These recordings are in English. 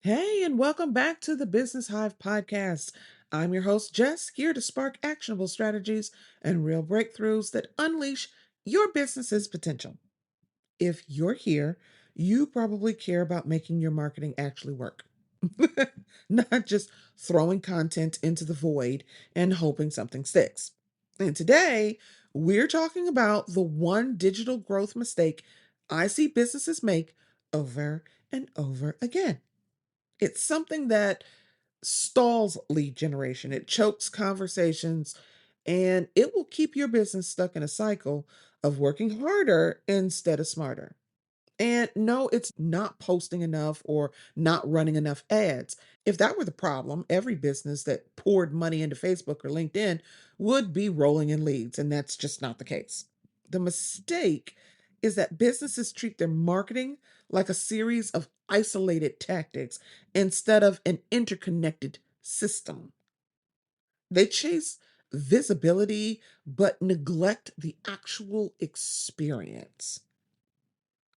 Hey, and welcome back to the Business Hive podcast. I'm your host, Jess, here to spark actionable strategies and real breakthroughs that unleash your business's potential. If you're here, you probably care about making your marketing actually work, not just throwing content into the void and hoping something sticks. And today, we're talking about the one digital growth mistake I see businesses make over and over again. It's something that stalls lead generation, it chokes conversations, and it will keep your business stuck in a cycle of working harder instead of smarter. And no, it's not posting enough or not running enough ads. If that were the problem, every business that poured money into Facebook or LinkedIn would be rolling in leads, and that's just not the case. The mistake is that businesses treat their marketing like a series of isolated tactics instead of an interconnected system. They chase visibility but neglect the actual experience.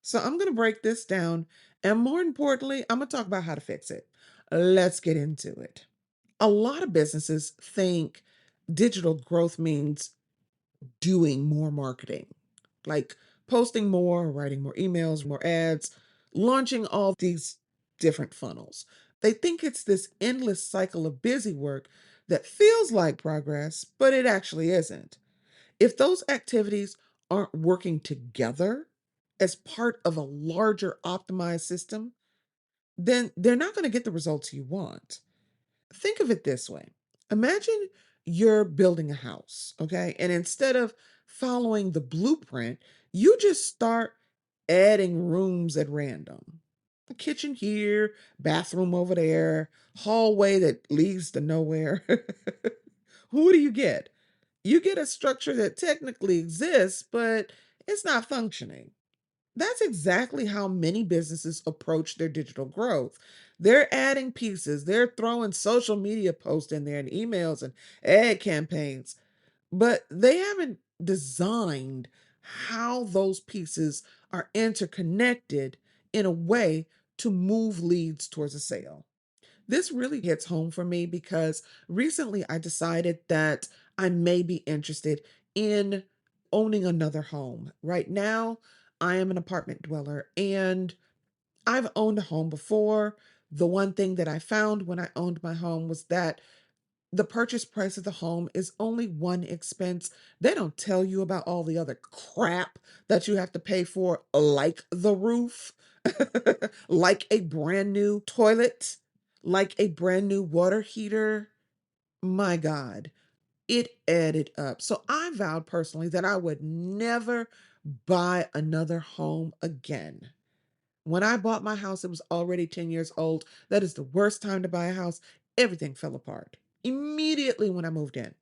So I'm going to break this down. And more importantly, I'm going to talk about how to fix it. Let's get into it. A lot of businesses think digital growth means doing more marketing, like posting more, writing more emails, more ads, launching all these different funnels. They think it's this endless cycle of busy work that feels like progress, but it actually isn't. If those activities aren't working together as part of a larger optimized system, then they're not going to get the results you want. Think of it this way. Imagine you're building a house, okay? And instead of following the blueprint, you just start adding rooms at random. A kitchen here, bathroom over there, hallway that leads to nowhere. Who do you get? You get a structure that technically exists, but it's not functioning. That's exactly how many businesses approach their digital growth. They're adding pieces, they're throwing social media posts in there and emails and ad campaigns, but they haven't designed how those pieces are interconnected in a way to move leads towards a sale. This really hits home for me because recently I decided that I may be interested in owning another home. Right now, I am an apartment dweller and I've owned a home before. The one thing that I found when I owned my home was that the purchase price of the home is only one expense. They don't tell you about all the other crap that you have to pay for, like the roof, like a brand new toilet, like a brand new water heater. My God, it added up. So I vowed personally that I would never buy another home again. When I bought my house, it was already 10 years old. That is the worst time to buy a house. Everything fell apart immediately when I moved in.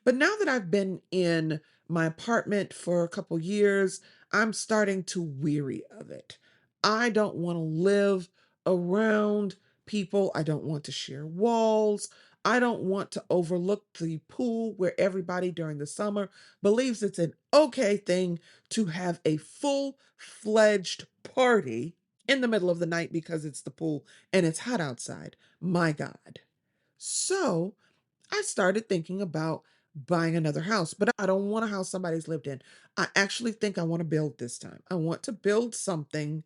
But now that I've been in my apartment for a couple years, I'm starting to weary of it. I don't want to live around people. I don't want to share walls. I don't want to overlook the pool where everybody during the summer believes it's an okay thing to have a full fledged party in the middle of the night because it's the pool and it's hot outside. My God. So I started thinking about buying another house, but I don't want a house somebody's lived in. I actually think I want to build this time. I want to build something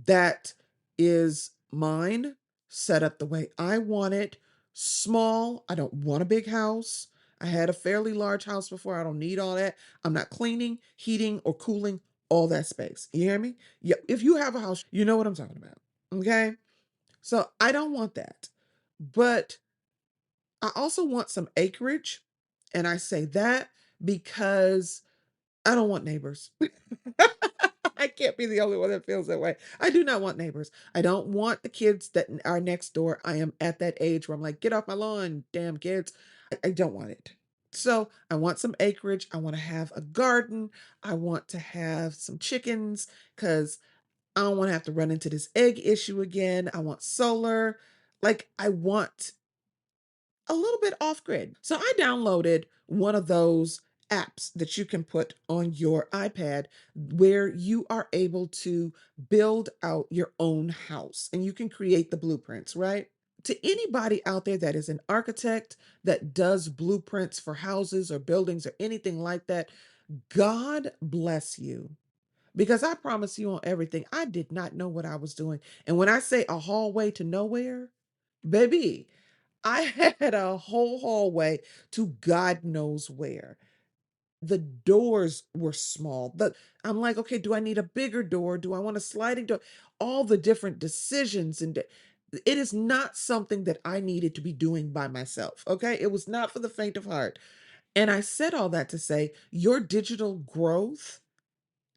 that is mine, set up the way I want it, small. I don't want a big house. I had a fairly large house before. I don't need all that. I'm not cleaning, heating, or cooling all that space. You hear me? Yeah. If you have a house, you know what I'm talking about. Okay. So I don't want that. But I also want some acreage. And I say that because I don't want neighbors. I can't be the only one that feels that way. I do not want neighbors. I don't want the kids that are next door. I am at that age where I'm like, get off my lawn, damn kids. I don't want it. So I want some acreage. I want to have a garden. I want to have some chickens because I don't want to have to run into this egg issue again. I want solar. Like, I want a little bit off grid. So I downloaded one of those apps that you can put on your iPad where you are able to build out your own house and you can create the blueprints, right? To anybody out there that is an architect that does blueprints for houses or buildings or anything like that, God bless you. Because I promise you on everything, I did not know what I was doing. And when I say a hallway to nowhere, baby, I had a whole hallway to God knows where. The doors were small. But I'm like, okay, do I need a bigger door? Do I want a sliding door? All the different decisions it is not something that I needed to be doing by myself. Okay. It was not for the faint of heart. And I said all that to say your digital growth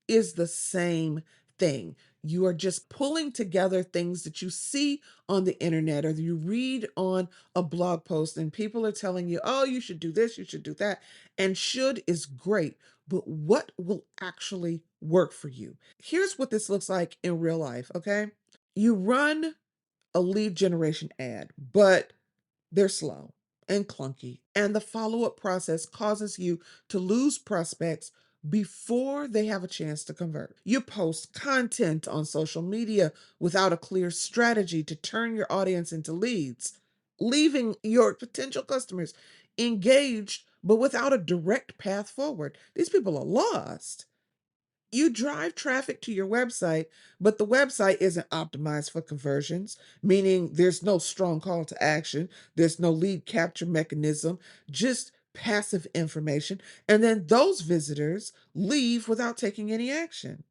is the same thing. You are just pulling together things that you see on the internet or you read on a blog post, and people are telling you, oh, you should do this, you should do that. And should is great, but what will actually work for you? Here's what this looks like in real life, okay? You run a lead generation ad, but they're slow and clunky, and the follow up process causes you to lose prospects before they have a chance to convert. You post content on social media without a clear strategy to turn your audience into leads, leaving your potential customers engaged but without a direct path forward. These people are lost. You drive traffic to your website, but the website isn't optimized for conversions, meaning there's no strong call to action, there's no lead capture mechanism, just passive information. And then those visitors leave without taking any action.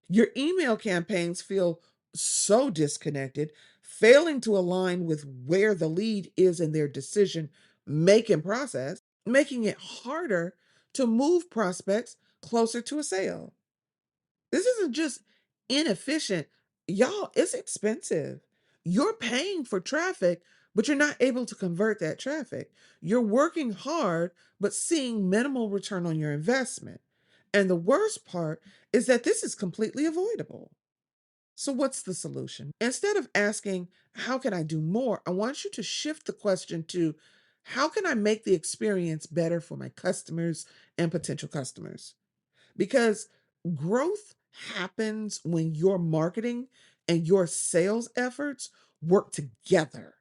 Your email campaigns feel so disconnected, failing to align with where the lead is in their decision making process, making it harder to move prospects closer to a sale. This isn't just inefficient. Y'all, it's expensive. You're paying for traffic, but you're not able to convert that traffic. You're working hard, but seeing minimal return on your investment. And the worst part is that this is completely avoidable. So, what's the solution? Instead of asking, how can I do more? I want you to shift the question to, how can I make the experience better for my customers and potential customers? Because growth happens when your marketing and your sales efforts work together.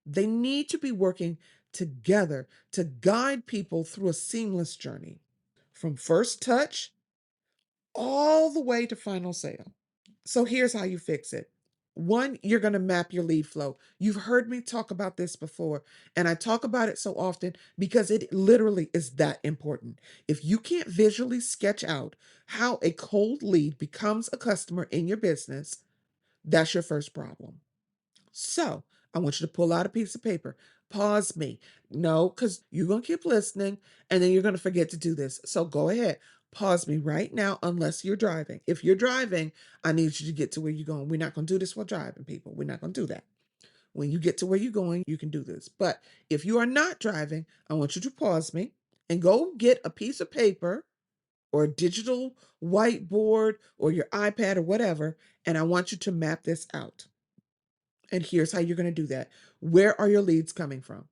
They need to be working together to guide people through a seamless journey from first touch all the way to final sale. So here's how you fix it. One, you're going to map your lead flow. You've heard me talk about this before, and I talk about it so often because it literally is that important. If you can't visually sketch out how a cold lead becomes a customer in your business, that's your first problem. So I want you to pull out a piece of paper. Pause me. No, because you're going to keep listening and then you're going to forget to do this. So go ahead. Pause me right now, unless you're driving. If you're driving, I need you to get to where you're going. We're not going to do this while driving, people. We're not going to do that. When you get to where you're going, you can do this. But if you are not driving, I want you to pause me and go get a piece of paper or a digital whiteboard or your iPad or whatever, and I want you to map this out. And here's how you're going to do that. Where are your leads coming from?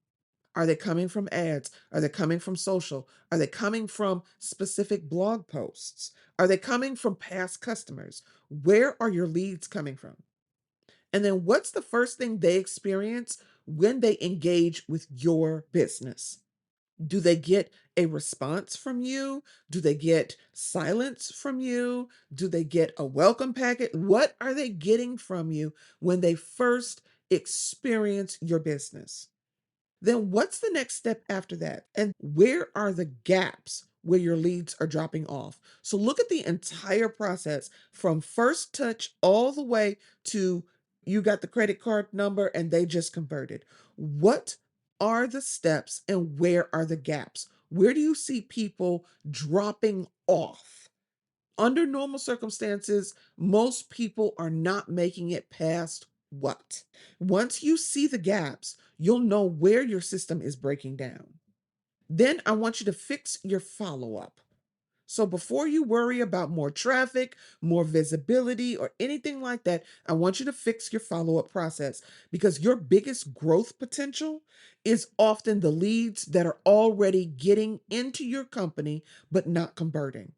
Are they coming from ads? Are they coming from social? Are they coming from specific blog posts? Are they coming from past customers? Where are your leads coming from? And then what's the first thing they experience when they engage with your business? Do they get a response from you? Do they get silence from you? Do they get a welcome packet? What are they getting from you when they first experience your business? Then what's the next step after that? And where are the gaps where your leads are dropping off? So look at the entire process from first touch all the way to you got the credit card number and they just converted. What are the steps and where are the gaps? Where do you see people dropping off? Under normal circumstances, most people are not making it past what? Once you see the gaps, you'll know where your system is breaking down. Then I want you to fix your follow up. So before you worry about more traffic, more visibility, or anything like that, I want you to fix your follow up process because your biggest growth potential is often the leads that are already getting into your company but not converting.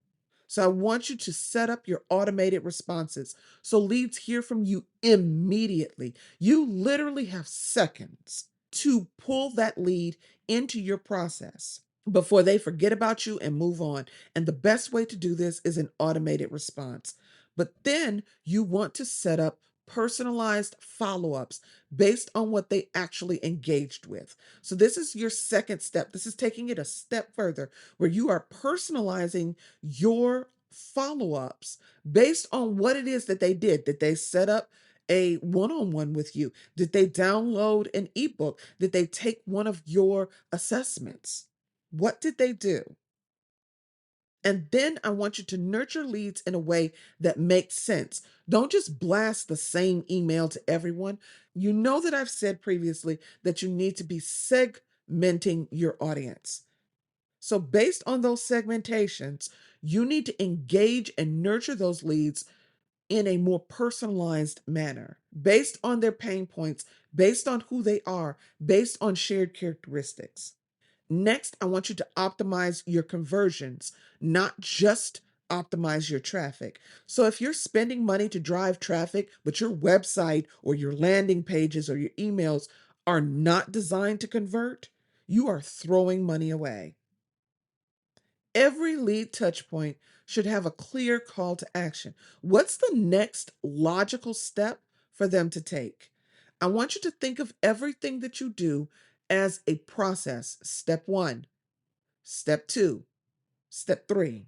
So I want you to set up your automated responses so leads hear from you immediately. You literally have seconds to pull that lead into your process before they forget about you and move on. And the best way to do this is an automated response. But then you want to set up personalized follow ups based on what they actually engaged with. So, this is your second step. This is taking it a step further where you are personalizing your follow ups based on what it is that they did. Did they set up a one on one with you? Did they download an ebook? Did they take one of your assessments? What did they do? And then I want you to nurture leads in a way that makes sense. Don't just blast the same email to everyone. You know that I've said previously that you need to be segmenting your audience. So, based on those segmentations, you need to engage and nurture those leads in a more personalized manner, based on their pain points, based on who they are, based on shared characteristics. Next, I want you to optimize your conversions, not just optimize your traffic. So if you're spending money to drive traffic, but your website or your landing pages or your emails are not designed to convert, you are throwing money away. Every lead touch point should have a clear call to action. What's the next logical step for them to take? I want you to think of everything that you do as a process. Step one, step two, step three.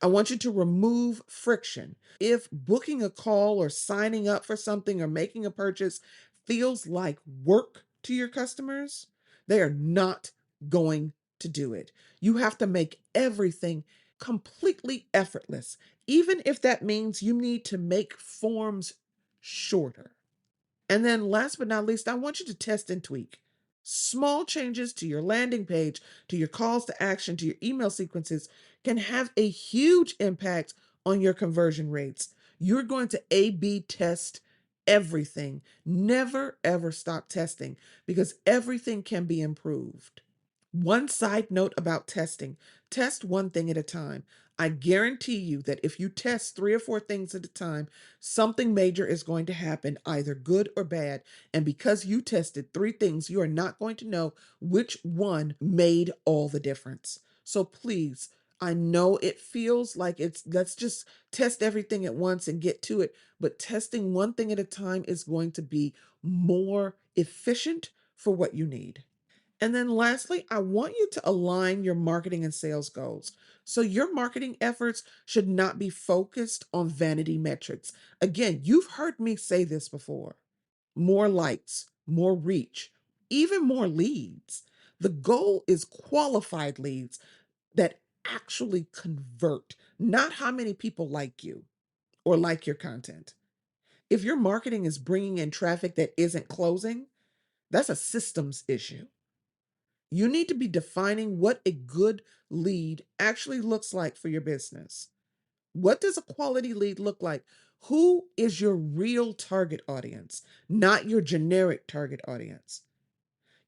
I want you to remove friction. If booking a call or signing up for something or making a purchase feels like work to your customers, they are not going to do it. You have to make everything completely effortless, even if that means you need to make forms shorter. And then, last but not least, I want you to test and tweak. Small changes to your landing page, to your calls to action, to your email sequences can have a huge impact on your conversion rates. You're going to A B test everything. Never, ever stop testing because everything can be improved. One side note about testing: test one thing at a time. I guarantee you that if you test three or four things at a time, something major is going to happen, either good or bad. And because you tested three things, you are not going to know which one made all the difference. So please, I know it feels like it's let's just test everything at once and get to it, but testing one thing at a time is going to be more efficient for what you need. And then lastly, I want you to align your marketing and sales goals. So your marketing efforts should not be focused on vanity metrics. Again, you've heard me say this before: more likes, more reach, even more leads. The goal is qualified leads that actually convert, not how many people like you or like your content. If your marketing is bringing in traffic that isn't closing, that's a systems issue. You need to be defining what a good lead actually looks like for your business. What does a quality lead look like? Who is your real target audience, not your generic target audience?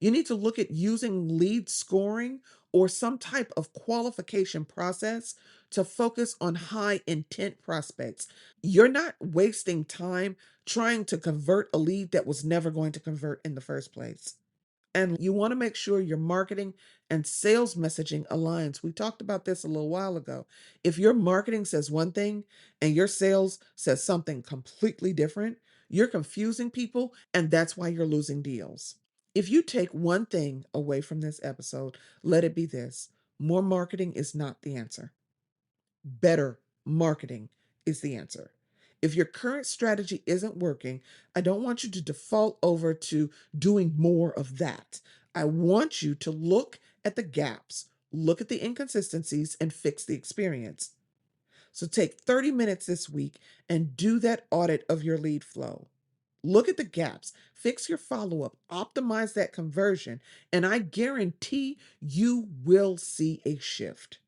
You need to look at using lead scoring or some type of qualification process to focus on high intent prospects. You're not wasting time trying to convert a lead that was never going to convert in the first place. And you want to make sure your marketing and sales messaging aligns. We talked about this a little while ago. If your marketing says one thing and your sales says something completely different, you're confusing people, and that's why you're losing deals. If you take one thing away from this episode, let it be this: more marketing is not the answer. Better marketing is the answer. If your current strategy isn't working, I don't want you to default over to doing more of that. I want you to look at the gaps, look at the inconsistencies, and fix the experience. So take 30 minutes this week and do that audit of your lead flow. Look at the gaps, fix your follow up, optimize that conversion, and I guarantee you will see a shift.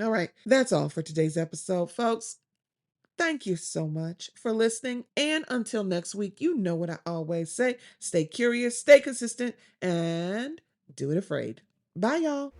All right, that's all for today's episode, folks. Thank you so much for listening. And until next week, you know what I always say, stay curious, stay consistent, and do it afraid. Bye, y'all.